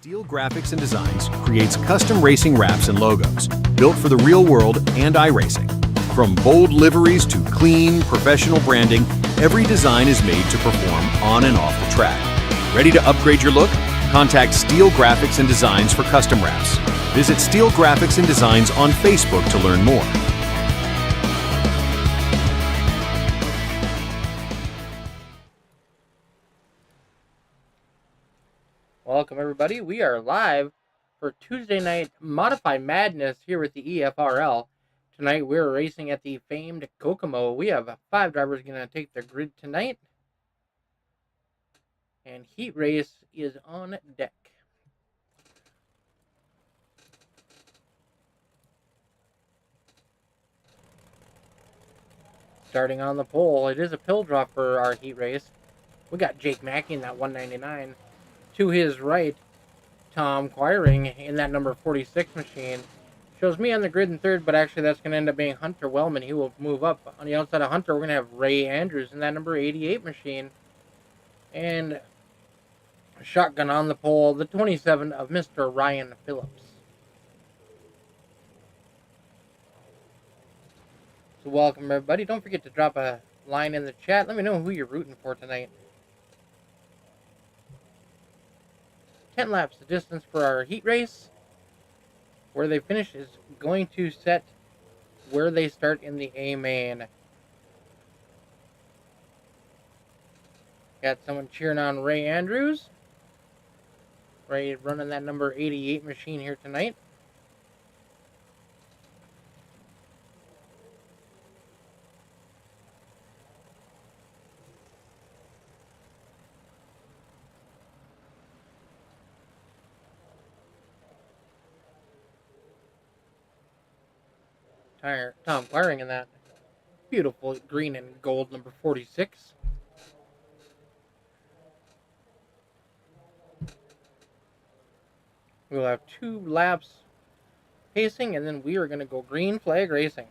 Steel Graphics and Designs creates custom racing wraps and logos built for the real world and iRacing. From bold liveries to clean, professional branding, every design is made to perform on and off the track. Ready to upgrade your look? Contact Steel Graphics and Designs for custom wraps. Visit Steel Graphics and Designs on Facebook to learn more. Welcome everybody, we are live for Tuesday night Modified Madness here with the EFRL. Tonight we're racing at the famed Kokomo. We have 5 drivers going to take the grid tonight. And Heat Race is on deck. Starting on the pole, it is a pill drop for our Heat Race. We got Jake Mackey in that 199. To his right, Tom Quiring in that number 46 machine. Shows me on the grid in third, but actually that's going to end up being Hunter Wellman. He will move up. On the outside of Hunter, we're going to have Ray Andrews in that number 88 machine. And shotgun on the pole, the 27 of Mr. Ryan Phillips. So welcome everybody. Don't forget to drop a line in the chat. Let me know who you're rooting for tonight. 10 laps the distance for our heat race. Where they finish is going to set where they start in the A main. Got someone cheering on Ray Andrews. Ray running that number 88 machine here tonight. Tom Quiring in that beautiful green and gold number 46. We'll have 2 laps pacing, and then we are going to go green flag racing.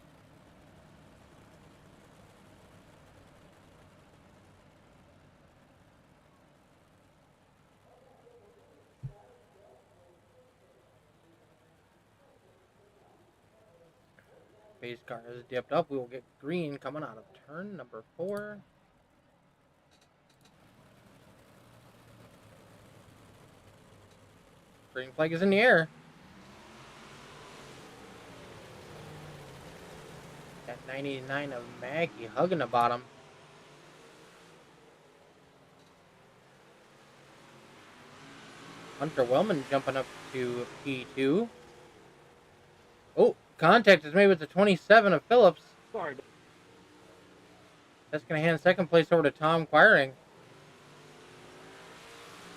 Base car is dipped up. We will get green coming out of turn number 4. Green flag is in the air. Got 99 of Maggie hugging the bottom. Hunter Wellman jumping up to P2. Oh, contact is made with the 27 of Phillips. Sorry. That's going to hand second place over to Tom Quiring.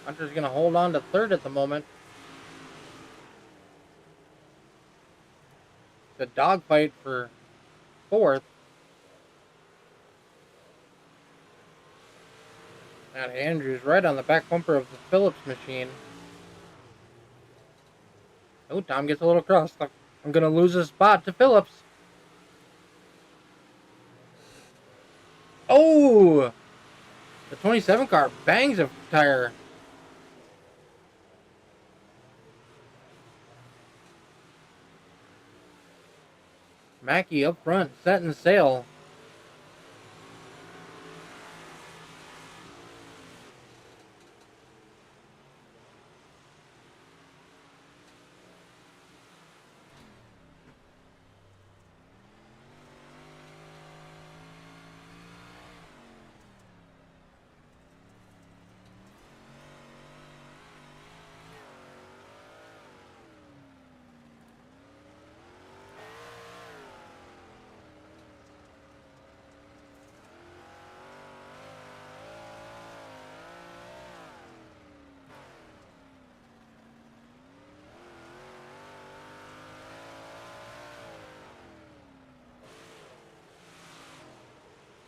Hunter's going to hold on to third at the moment. The dogfight for fourth. Now Andrews right on the back bumper of the Phillips machine. Oh, Tom gets a little crossed. I'm going to lose a spot to Phillips. Oh! The 27 car bangs a tire. Mackey up front, setting sail.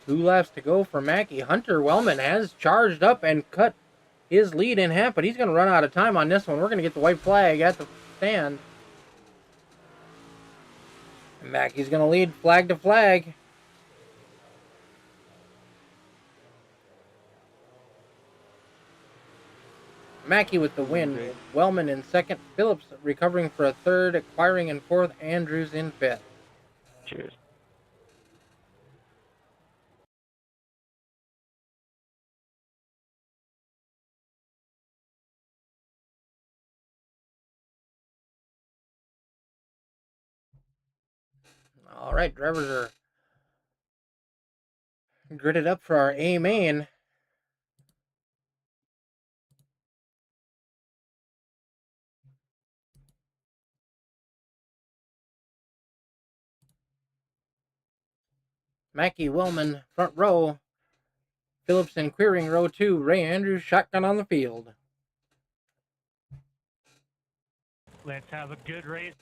Two laps to go for Mackey. Hunter Wellman has charged up and cut his lead in half, but he's going to run out of time on this one. We're going to get the white flag at the stand. And Mackey's going to lead flag to flag. Mackey with the win. Wellman in second. Phillips recovering for a third. Acquiring in fourth. Andrews in fifth. Cheers. All right, drivers are gridded up for our A main. Mackey, Wellman, front row. Phillips in Queering, row 2. Ray Andrews, shotgun on the field. Let's have a good race.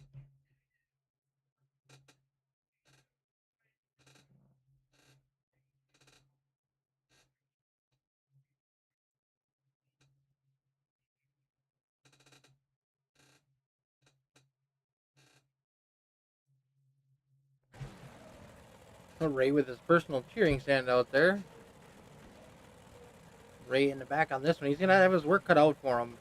Ray with his personal cheering stand out there. Ray in the back on this one. He's going to have his work cut out for him.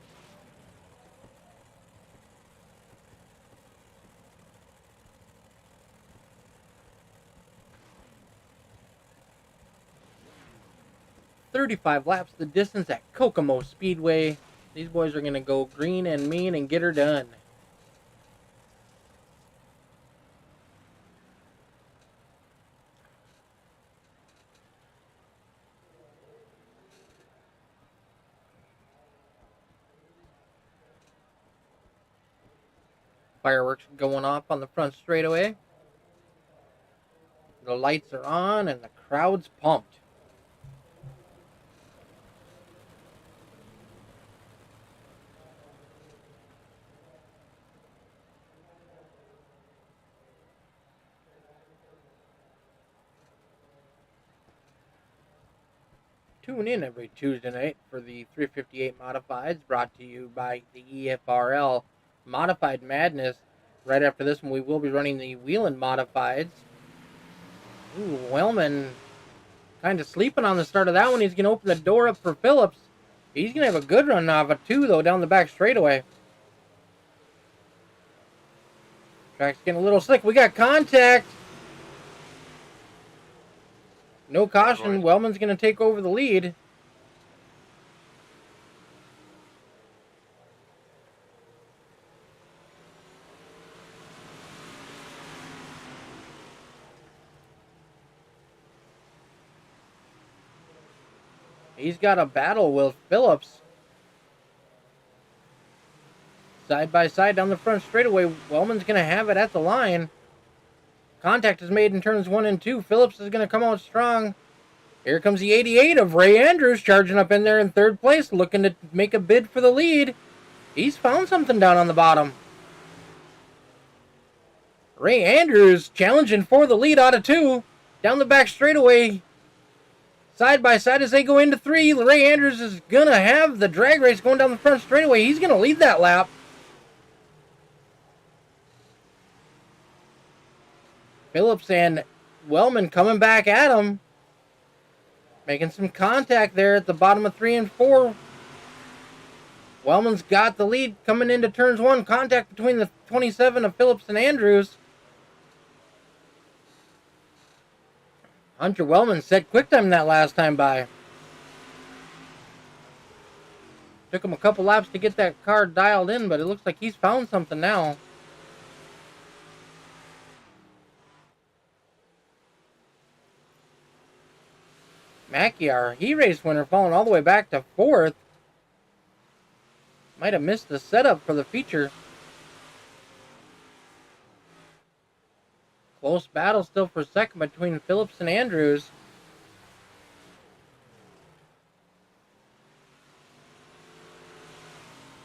"35 laps the distance at Kokomo Speedway. These boys are going to go green and mean and get her done." Fireworks going off on the front straightaway. The lights are on and the crowd's pumped. Tune in every Tuesday night for the 358 Modifieds, brought to you by the EFRL Modified Madness. Right after this one, we will be running the Wheeling Modifieds. Ooh, Wellman kind of sleeping on the start of that one. He's going to open the door up for Phillips. He's going to have a good run off of 2, though, down the back straightaway. Track's getting a little slick. We got contact. No caution. Wellman's going to take over the lead. He's got a battle with Phillips. Side by side down the front straightaway. Wellman's going to have it at the line. Contact is made in turns 1 and 2. Phillips is going to come out strong. Here comes the 88 of Ray Andrews charging up in there in third place, looking to make a bid for the lead. He's found something down on the bottom. Ray Andrews challenging for the lead out of 2. Down the back straightaway. Side by side as they go into 3. Ray Andrews is going to have the drag race going down the front straightaway. He's going to lead that lap. Phillips and Wellman coming back at him. Making some contact there at the bottom of 3 and 4. Wellman's got the lead coming into turns 1. Contact between the 27 of Phillips and Andrews. Hunter Wellman set quick time that last time by. Took him a couple laps to get that car dialed in, but it looks like he's found something now. Mackey, our heat race winner, falling all the way back to 4th. Might have missed the setup for the feature. Close battle still for second between Phillips and Andrews.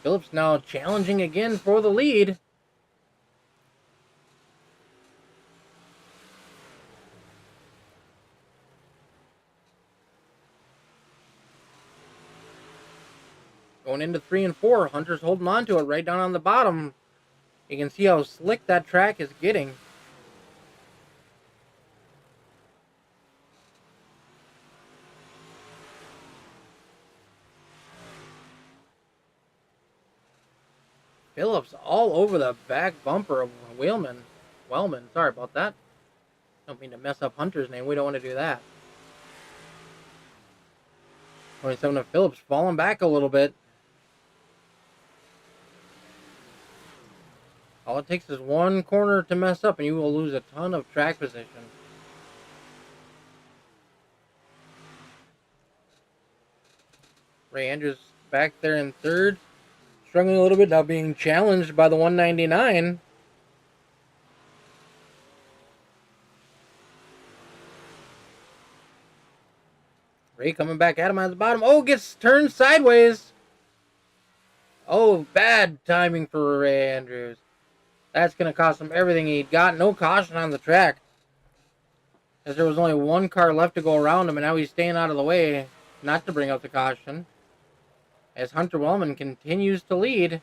Phillips now challenging again for the lead. Going into 3 and 4. Hunter's holding on to it right down on the bottom. You can see how slick that track is getting. Phillips all over the back bumper of Wellman. Sorry about that. Don't mean to mess up Hunter's name. We don't want to do that. 27 of Phillips falling back a little bit. All it takes is one corner to mess up and you will lose a ton of track position. Ray Andrews back there in third. Struggling a little bit, now being challenged by the 199. Ray coming back at him at the bottom. Oh, gets turned sideways. Oh, bad timing for Ray Andrews. That's going to cost him everything he'd got. No caution on the track, as there was only one car left to go around him, and now he's staying out of the way not to bring out the caution, as Hunter Wellman continues to lead.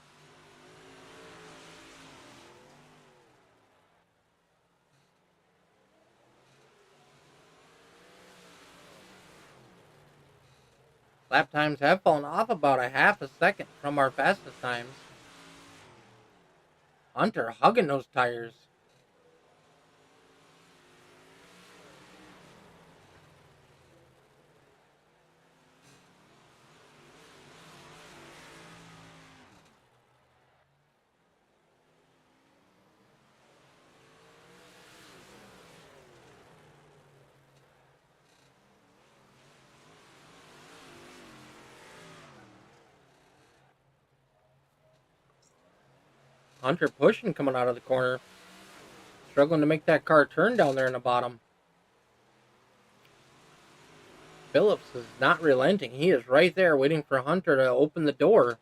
Lap times have fallen off about a half a second from our fastest times. Hunter hugging those tires. Hunter pushing coming out of the corner. Struggling to make that car turn down there in the bottom. Phillips is not relenting. He is right there waiting for Hunter to open the door.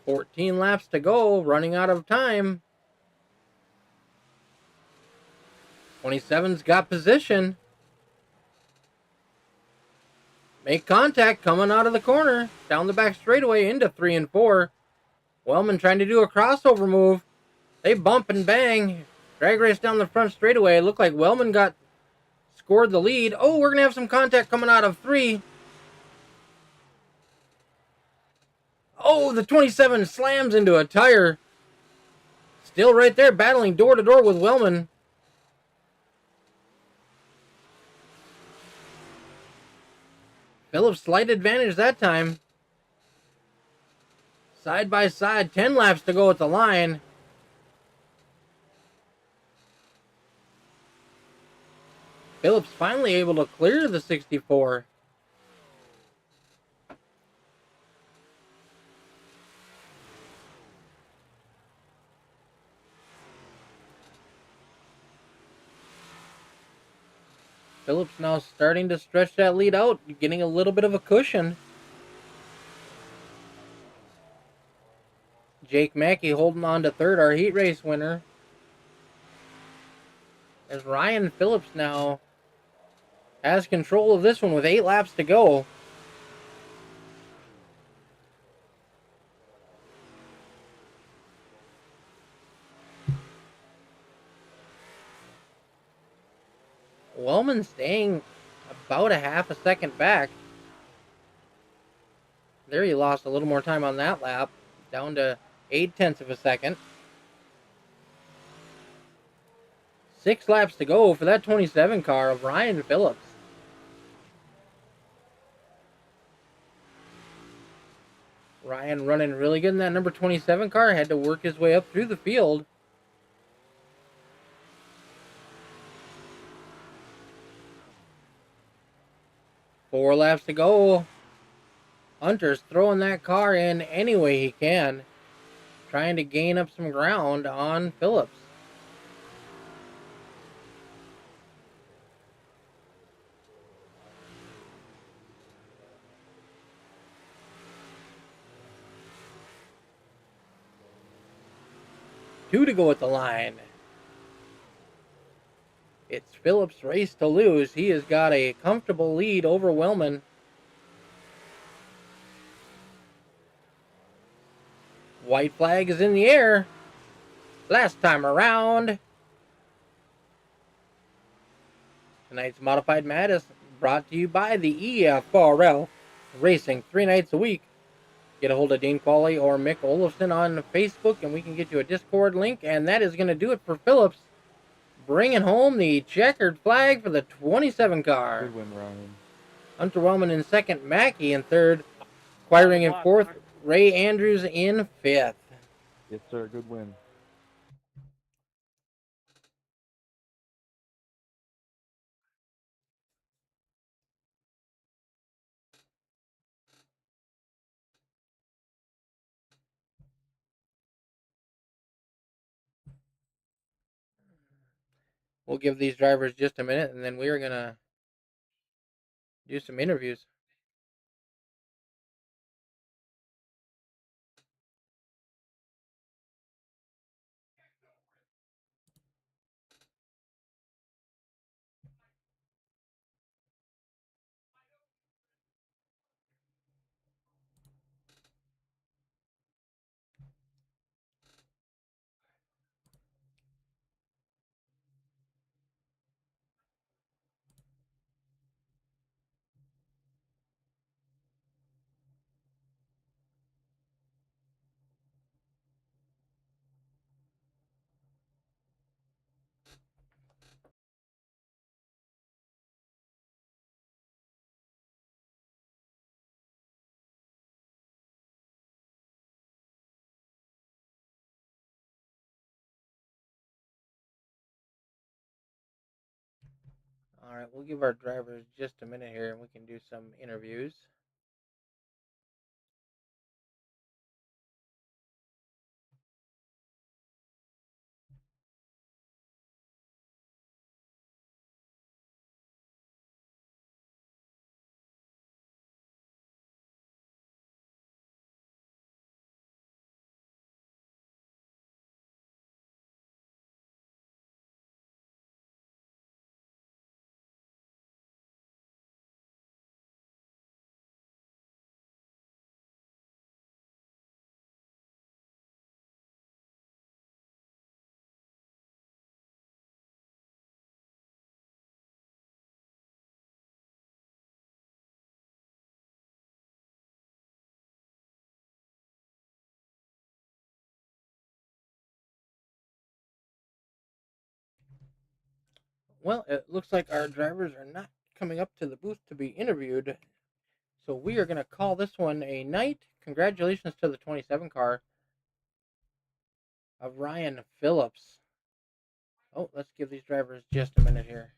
"14 laps to go, running out of time." 27's got position. Make contact coming out of the corner. Down the back straightaway into 3 and 4. Wellman trying to do a crossover move. They bump and bang. Drag race down the front straightaway. It looked like Wellman scored the lead. Oh, we're going to have some contact coming out of 3. Oh, the 27 slams into a tire. Still right there battling door to door with Wellman. Phillips slight advantage that time. Side by side, 10 laps to go at the line. Phillips finally able to clear the 64. Phillips now starting to stretch that lead out, getting a little bit of a cushion. Jake Mackey holding on to third, our heat race winner. As Ryan Phillips now has control of this one with 8 laps to go. Wellman staying about a half a second back. There he lost a little more time on that lap, down to 0.8 of a second. 6 laps to go for that 27 car of Ryan Phillips. Ryan running really good in that number 27 car, had to work his way up through the field. Four laps to go. Hunter's throwing that car in any way he can, trying to gain up some ground on Phillips. Two to go at the line. It's Phillips' race to lose. He has got a comfortable lead over Wellman. White flag is in the air. Last time around. Tonight's Modified Madness brought to you by the EFRL Racing 3 nights a week. Get a hold of Dean Qualley or Mick Olafson on Facebook and we can get you a Discord link. And that is going to do it for Phillips, bringing home the checkered flag for the 27 car. Good win, Ryan. Hunter Wellman in second, Mackey in third, Quiring in fourth, Ray Andrews in fifth. Yes, sir. Good win. We'll give these drivers just a minute and then we are going to do some interviews. All right, we'll give our drivers just a minute here and we can do some interviews. Well, it looks like our drivers are not coming up to the booth to be interviewed. So we are going to call this one a night. Congratulations to the 27 car of Ryan Phillips. Oh, let's give these drivers just a minute here.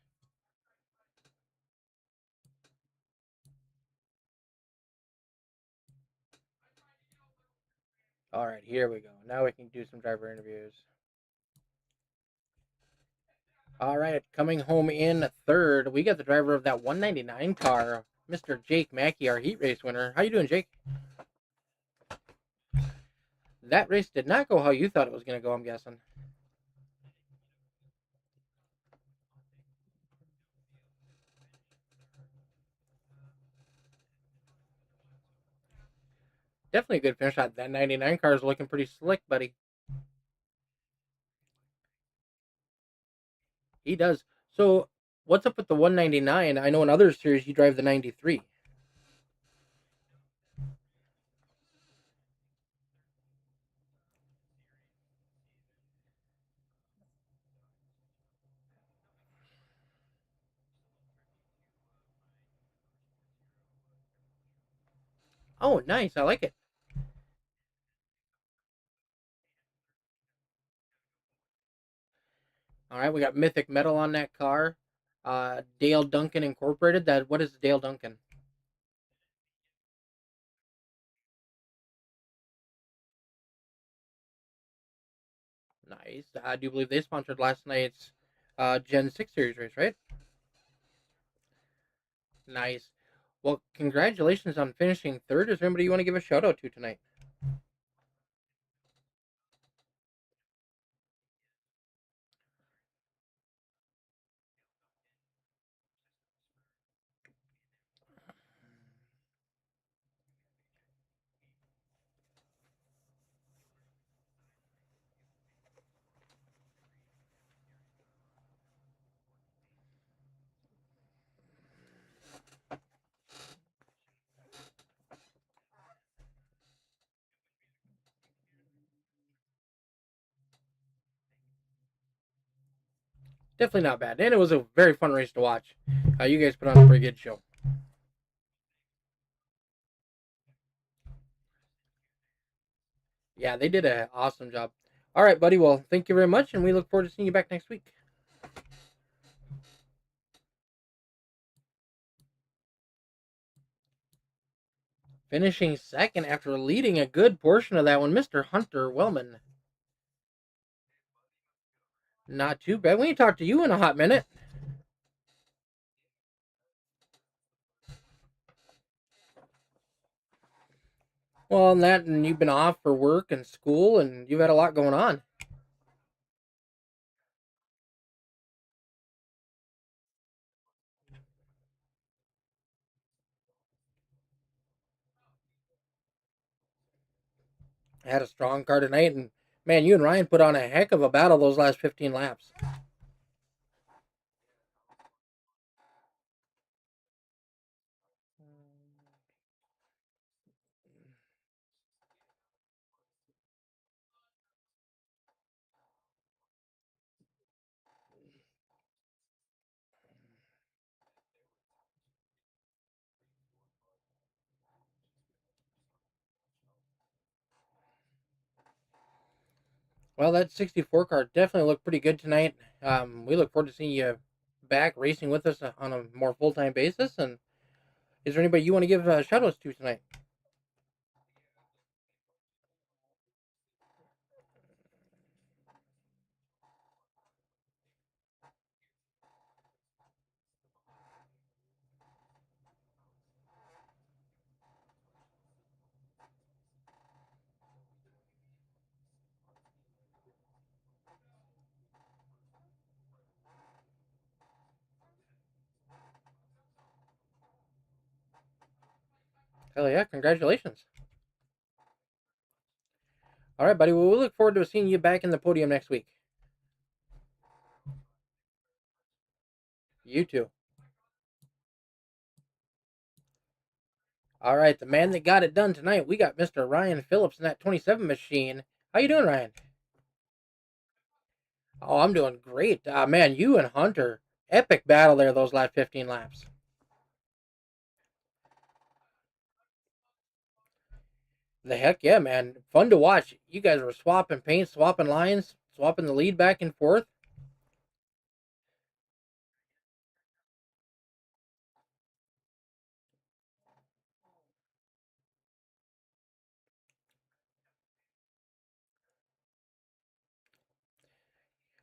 All right, here we go. Now we can do some driver interviews. All right, coming home in third, we got the driver of that 199 car, Mr. Jake Mackey, our heat race winner. How you doing, Jake? That race did not go how you thought it was going to go, I'm guessing. Definitely a good finish shot. That 99 car is looking pretty slick, buddy. He does. So, what's up with the 199? I know in other series you drive the 93. Oh, nice. I like it. All right, we got Mythic Metal on that car. Dale Duncan Incorporated. That what is Dale Duncan? Nice. I do believe they sponsored last night's Gen 6 Series race, right? Nice. Well, congratulations on finishing third. Is there anybody you want to give a shout out to tonight? Definitely not bad. And it was a very fun race to watch. You guys put on a pretty good show. Yeah, they did an awesome job. All right, buddy. Well, thank you very much, and we look forward to seeing you back next week. Finishing second after leading a good portion of that one, Mr. Hunter Wellman. Not too bad. We ain't talked to you in a hot minute. Well, and you've been off for work and school, and you've had a lot going on. I had a strong car tonight, and man, you and Ryan put on a heck of a battle those last 15 laps. Well, that 64 car definitely looked pretty good tonight. We look forward to seeing you back racing with us on a more full time basis. And is there anybody you want to give shout outs to tonight? Hell yeah, congratulations. All right, buddy. Well, we look forward to seeing you back in the podium next week. You too. All right, the man that got it done tonight, we got Mr. Ryan Phillips in that 27 machine. How you doing, Ryan? Oh, I'm doing great. Man, you and Hunter, epic battle there those last 15 laps. The heck yeah, man. Fun to watch. You guys were swapping paint, swapping lines, swapping the lead back and forth.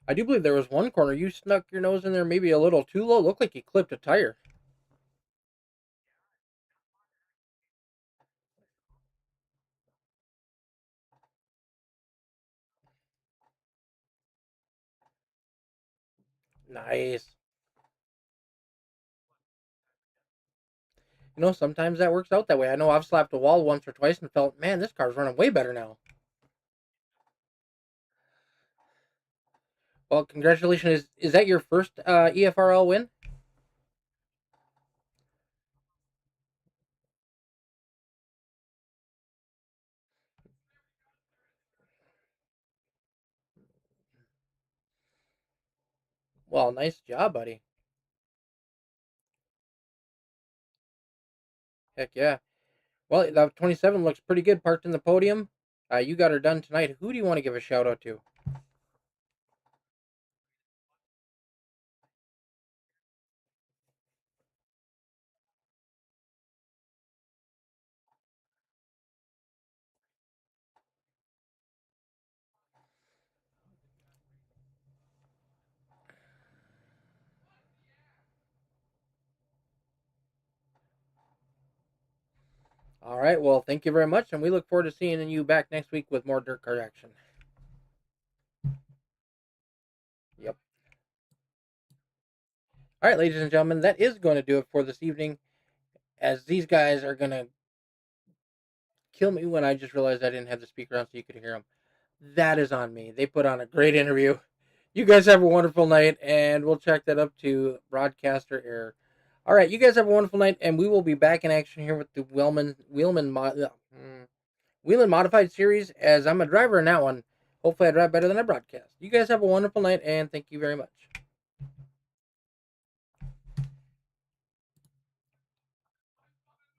I do believe there was one corner you snuck your nose in there maybe a little too low. Looked like you clipped a tire. Nice. Sometimes that works out that way. I know I've slapped a wall once or twice and felt, man, this car's running way better now. Well, congratulations. Is that your first EFRL win? Well, nice job, buddy. Heck yeah. Well, that 27 looks pretty good parked in the podium. You got her done tonight. Who do you want to give a shout out to? All right. Well, thank you very much, and we look forward to seeing you back next week with more dirt car action. Yep. All right, ladies and gentlemen, that is going to do it for this evening. As these guys are going to kill me when I just realized I didn't have the speaker on so you could hear them. That is on me. They put on a great interview. You guys have a wonderful night, and we'll check that up to broadcaster error. All right, you guys have a wonderful night, and we will be back in action here with the Wheeling Modified series. As I'm a driver in that one, hopefully I drive better than I broadcast. You guys have a wonderful night, and thank you very much.